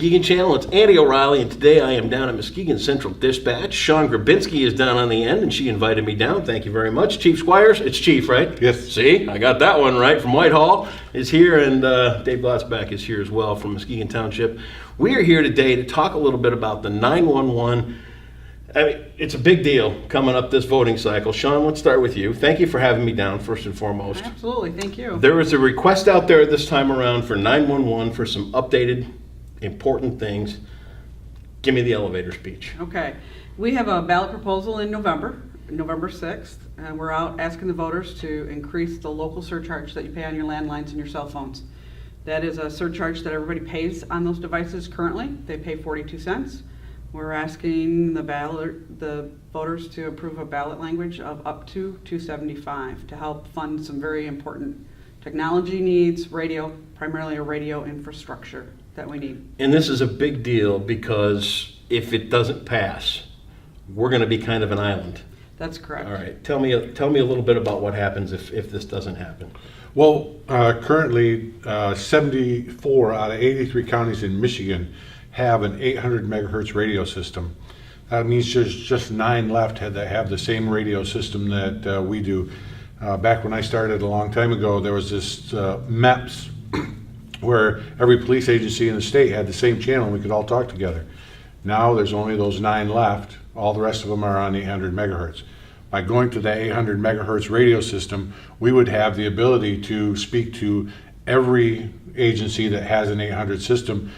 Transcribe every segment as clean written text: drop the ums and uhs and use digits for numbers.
Muskegon Channel. It's Andy O'Reilly, and today I am down at Muskegon Central Dispatch. Sean Grabinski is down on the end, and she invited me down. Thank you very much. Chief Squires, it's Chief, right? Yes. See, I got that one right. From Whitehall is here, and Dave Glotzback is here as well from Muskegon Township. We are here today to talk a little bit about the 911. I mean, it's a big deal coming up this voting cycle. Sean, let's start with you. Thank you for having me down, first and foremost. Absolutely, thank you. There was a request out there this time around for 911 for some updated, important things. Give me the elevator speech. Okay, we have a ballot proposal in November 6th, and we're out asking the voters to increase the local surcharge that you pay on your landlines and your cell phones. That is a surcharge that everybody pays on those devices currently. They pay 42 cents. We're asking the voters to approve a ballot language of up to $2.75 to help fund some very important technology needs, primarily a radio infrastructure that we need. And this is a big deal because if it doesn't pass, we're going to be kind of an island. That's correct. All right. Tell me a little bit about what happens if this doesn't happen. Well, currently 74 out of 83 counties in Michigan have an 800 megahertz radio system. That means there's just 9 left that have the same radio system that we do. Back when I started a long time ago, there was this MEPS where every police agency in the state had the same channel and we could all talk together. Now there's only those 9 left. All the rest of them are on 800 megahertz. By going to the 800 megahertz radio system, we would have the ability to speak to every agency that has an 800 system,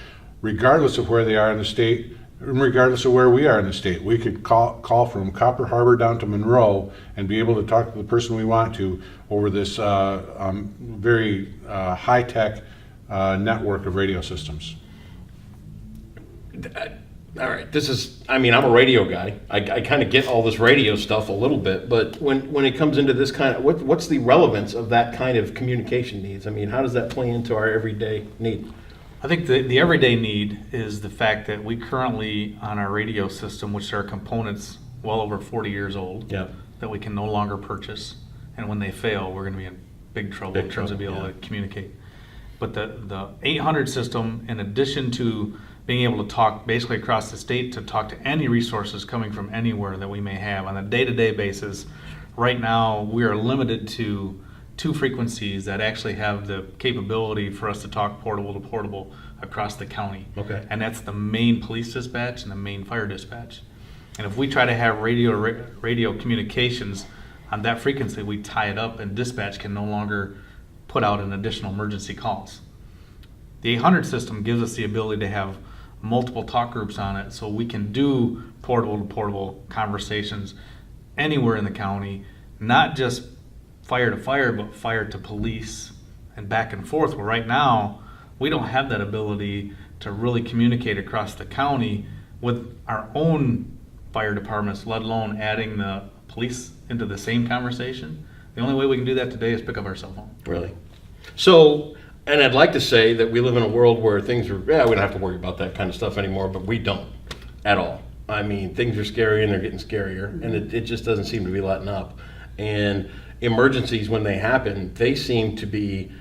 regardless of where they are in the state, and regardless of where we are in the state. We could call from Copper Harbor down to Monroe and be able to talk to the person we want to over this very high-tech network of radio systems. All right, I'm a radio guy. I kind of get all this radio stuff a little bit, but when it comes into this kind of, what's the relevance of that kind of communication needs? I mean, how does that play into our everyday need? I think the everyday need is the fact that we currently, on our radio system, which are components well over 40 years old, Yep. that we can no longer purchase. And when they fail, we're going to be in big trouble in terms of being able to communicate. But the 800 system, in addition to being able to talk basically across the state, to talk to any resources coming from anywhere that we may have on a day-to-day basis, right now we are limited to 2 frequencies that actually have the capability for us to talk portable to portable across the county. Okay. And that's the main police dispatch and the main fire dispatch. And if we try to have radio communications on that frequency, we tie it up and dispatch can no longer put out an additional emergency calls. The 800 system gives us the ability to have multiple talk groups on it, so we can do portable to portable conversations anywhere in the county, not just fire to fire, but fire to police and back and forth. Well, right now, we don't have that ability to really communicate across the county with our own fire departments, let alone adding the police into the same conversation. The only way we can do that today is pick up our cell phone. Really? So, and I'd like to say that we live in a world where things are, we don't have to worry about that kind of stuff anymore, but we don't at all. I mean, things are scary and they're getting scarier, and it just doesn't seem to be letting up. And emergencies, when they happen, they seem to be,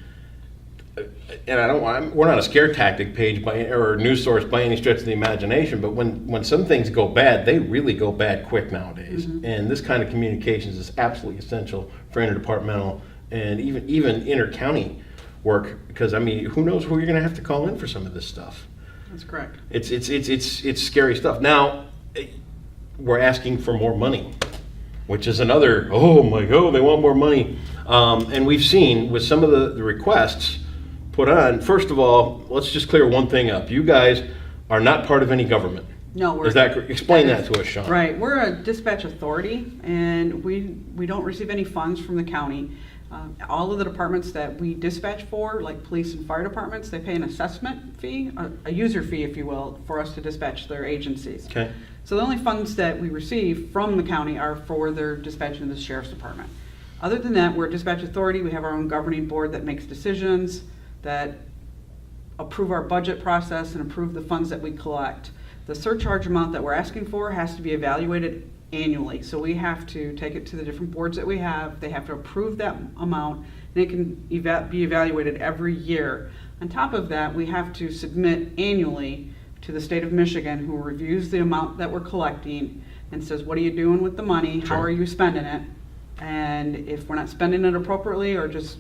and we're not a scare tactic page or news source by any stretch of the imagination, but when some things go bad, they really go bad quick nowadays. Mm-hmm. And this kind of communications is absolutely essential for interdepartmental and even inter-county work, because I mean, who knows who you're going to have to call in for some of this stuff. That's correct. It's scary stuff. Now, we're asking for more money, which is another, oh my God, they want more money. And we've seen with some of the requests put on, first of all, let's just clear one thing up. You guys are not part of any government. No, explain that to us, Sean. Right, we're a dispatch authority, and we don't receive any funds from the county. All of the departments that we dispatch for, like police and fire departments, they pay an assessment fee, a user fee, if you will, for us to dispatch their agencies. Okay. So the only funds that we receive from the county are for their dispatch in the sheriff's department. Other than that, we're a dispatch authority. We have our own governing board that makes decisions, that approve our budget process and approve the funds that we collect. The surcharge amount that we're asking for has to be evaluated annually. So we have to take it to the different boards that we have. They have to approve that amount, and it can be evaluated every year. On top of that, we have to submit annually to the state of Michigan, who reviews the amount that we're collecting and says, what are you doing with the money? How Sure. are you spending it? And if we're not spending it appropriately or just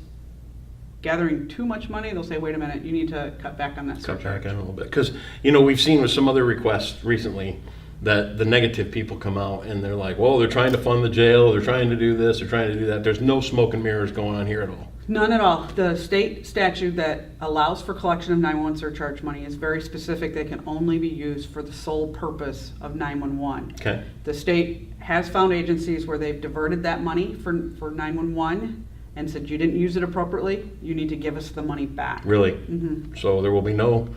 gathering too much money, they'll say, wait a minute, you need to cut back on that Cut surcharge. back on a little bit. Because, you know, we've seen with some other requests recently that the negative people come out and they're like, well, they're trying to fund the jail, they're trying to do this, they're trying to do that. There's no smoke and mirrors going on here at all. None at all. The state statute that allows for collection of 911 surcharge money is very specific. They can only be used for the sole purpose of 911. Okay. The state has found agencies where they've diverted that money for 911 and said, you didn't use it appropriately, you need to give us the money back. Really? Mhm. So there will be no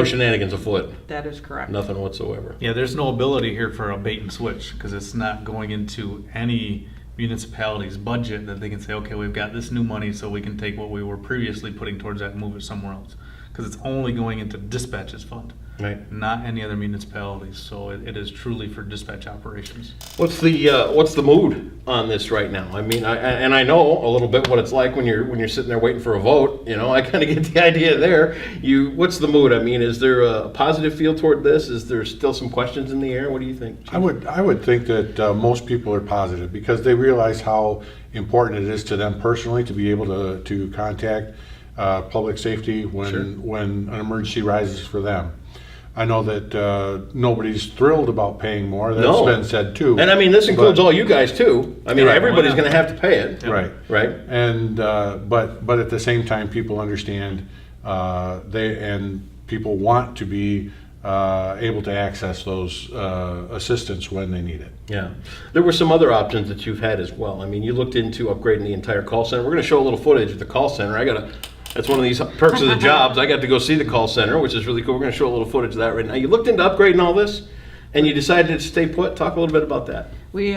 shenanigans afoot. That is correct. Nothing whatsoever. Yeah, there's no ability here for a bait and switch because it's not going into any municipality's budget that they can say, okay, we've got this new money so we can take what we were previously putting towards that and move it somewhere else. Because it's only going into dispatch's fund, Right. not any other municipalities. So it is truly for dispatch operations. What's the mood on this right now? I mean, I know a little bit what it's like when you're sitting there waiting for a vote. You know, I kind of get the idea there. What's the mood? I mean, is there a positive feel toward this? Is there still some questions in the air? What do you think, Chief? I would think that most people are positive because they realize how important it is to them personally to be able to contact public safety when Sure. when an emergency rises for them. I know that nobody's thrilled about paying more. That's No. been said too. And I mean, this includes But- all you guys too. I mean, Right. everybody's Why not? going to have to pay it. Right. Right. And but at the same time, people understand people want to be able to access those assistance when they need it. Yeah. There were some other options that you've had as well. I mean, you looked into upgrading the entire call center. We're going to show a little footage of the call center. That's one of these perks of the jobs. I got to go see the call center, which is really cool. We're going to show a little footage of that right now. You looked into upgrading all this, and you decided to stay put. Talk a little bit about that. We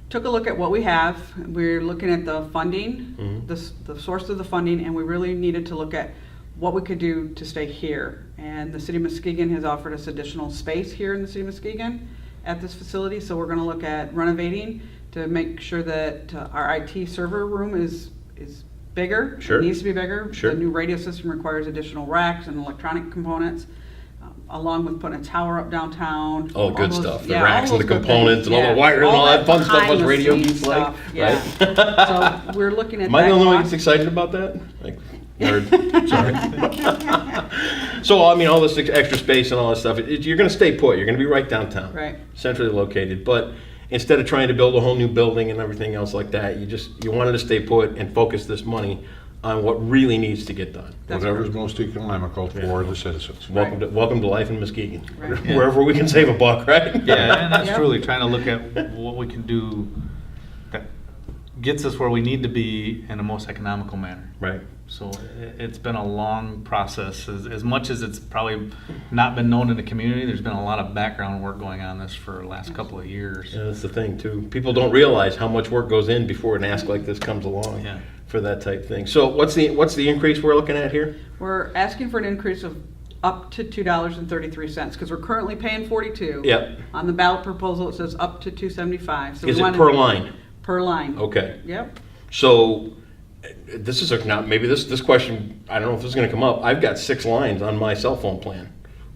took a look at what we have. We're looking at the funding, Mhm. the source of the funding, and we really needed to look at what we could do to stay here. And the city of Muskegon has offered us additional space here in the city of Muskegon at this facility. So we're going to look at renovating to make sure that our IT server room is bigger. Sure. It needs to be bigger. Sure. The new radio system requires additional racks and electronic components. Along with putting a tower up downtown. All the good those- stuff. The yeah, racks all and the those good components things. and all the Yeah. wiring and all that fun stuff us behind the radio scenes geeks like, stuff. Yeah. right? So we're looking at Am I that the only one that's cost. excited about that? Like, nerd. Sorry. So, I mean, all this extra space and all this stuff, you're going to stay put. You're going to be right downtown. Right. Centrally located. But instead of trying to build a whole new building and everything else like that, you wanted to stay put and focus this money on what really needs to get done. That's Whatever's correct. most economical for the citizens. Welcome to life in Muskegon. Right. Wherever we can save a buck, right? Yeah, and that's Yep. truly trying to look at what we can do that gets us where we need to be in the most economical manner. Right. So it's been a long process. As much as it's probably not been known in the community, there's been a lot of background work going on this for the last couple of years. Yeah, that's the thing too. People don't realize how much work goes in before an ask like this comes along Yeah. for that type thing. So what's the increase we're looking at here? We're asking for an increase of up to $2.33 because we're currently paying 42. Yep. On the ballot proposal, it says up to 275. So we Is it wanted- per line? Per line. Okay. Yep. So this is now maybe this question, I don't know if this is going to come up. I've got 6 lines on my cell phone plan.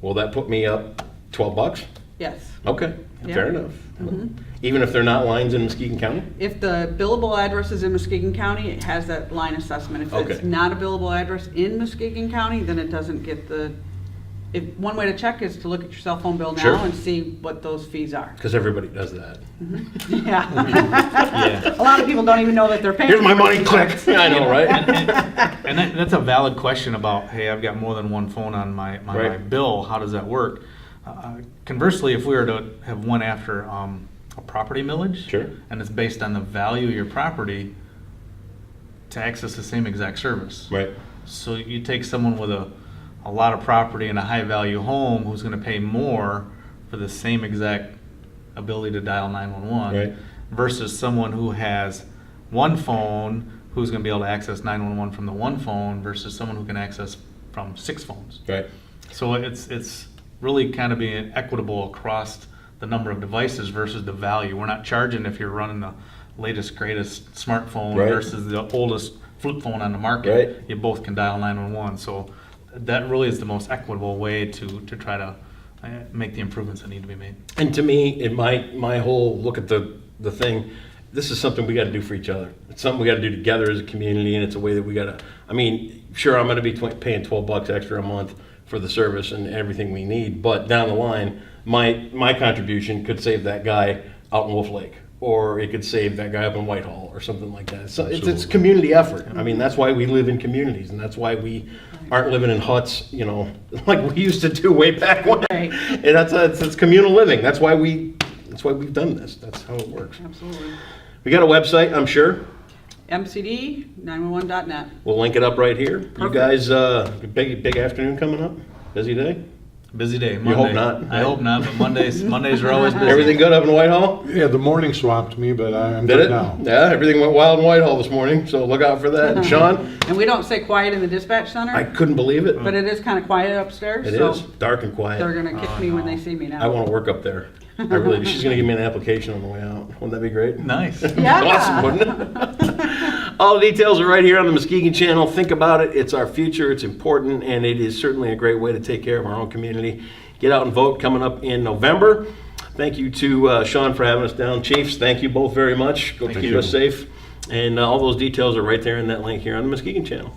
Will that put me up $12? Yes. Okay. Yeah. Fair enough. Mhm. Even if they're not lines in Muskegon County? If the billable address is in Muskegon County, it has that line assessment. If it's Okay. not a billable address in Muskegon County, then it doesn't get one way to check is to look at your cell phone bill Sure. now and see what those fees are. Because everybody does that. Yeah. Yeah. A lot of people don't even know that they're paying. Here's my for money, it. click. I know, right? And that's a valid question about, hey, I've got more than one phone on my Right. bill. How does that work? Conversely, if we were to have one after a property millage, Sure. and it's based on the value of your property to access the same exact service. Right. So you take someone with a lot of property and a high value home who's going to pay more for the same exact ability to dial 911 Right. versus someone who has one phone who's going to be able to access 911 from the one phone versus someone who can access from 6 phones. Right. So it's really kind of being equitable across the number of devices versus the value. We're not charging if you're running the latest, greatest smartphone Right. versus the oldest flip phone on the market. Right. You both can dial 911. So that really is the most equitable way to try to make the improvements that need to be made. And to me, in my whole look at the thing, this is something we got to do for each other. It's something we got to do together as a community, and it's a way that we got to. I mean, sure, I'm going to be paying $12 extra a month for the service and everything we need, but down the line, my contribution could save that guy out in Wolf Lake, or it could save that guy up in Whitehall, or something like that. So it's a community effort. I mean, that's why we live in communities, and that's why we aren't living in huts, like we used to do way back when. Right. And it's communal living. That's why we've done this. That's how it works. Absolutely. We got a website, I'm sure. MCD911.net. We'll link it up right here. You Perfect. guys, big afternoon coming up? Busy day? Busy day. Monday. You hope not. I hope not, but Mondays are always busy. Everything good up in Whitehall? Yeah, the morning swamped me, but I'm Did good it? now. Yeah, everything went wild in Whitehall this morning, so look out for that. And Sean, And we don't say quiet in the dispatch center, I couldn't believe it. but it is kind of quiet upstairs. It so is dark and They're quiet. going to kick me when they see me now. I want to work up there. I really. She's going to give me an application on the way out. Wouldn't that be great? Nice. Yeah. Awesome, wouldn't it? All the details are right here on the Muskegon channel. Think about it. It's our future. It's important, and it is certainly a great way to take care of our own community. Get out and vote coming up in November. Thank you to Sean for having us down. Chiefs, thank you both very much. Go Thank keep you. us safe. And all those details are right there in that link here on the Muskegon channel.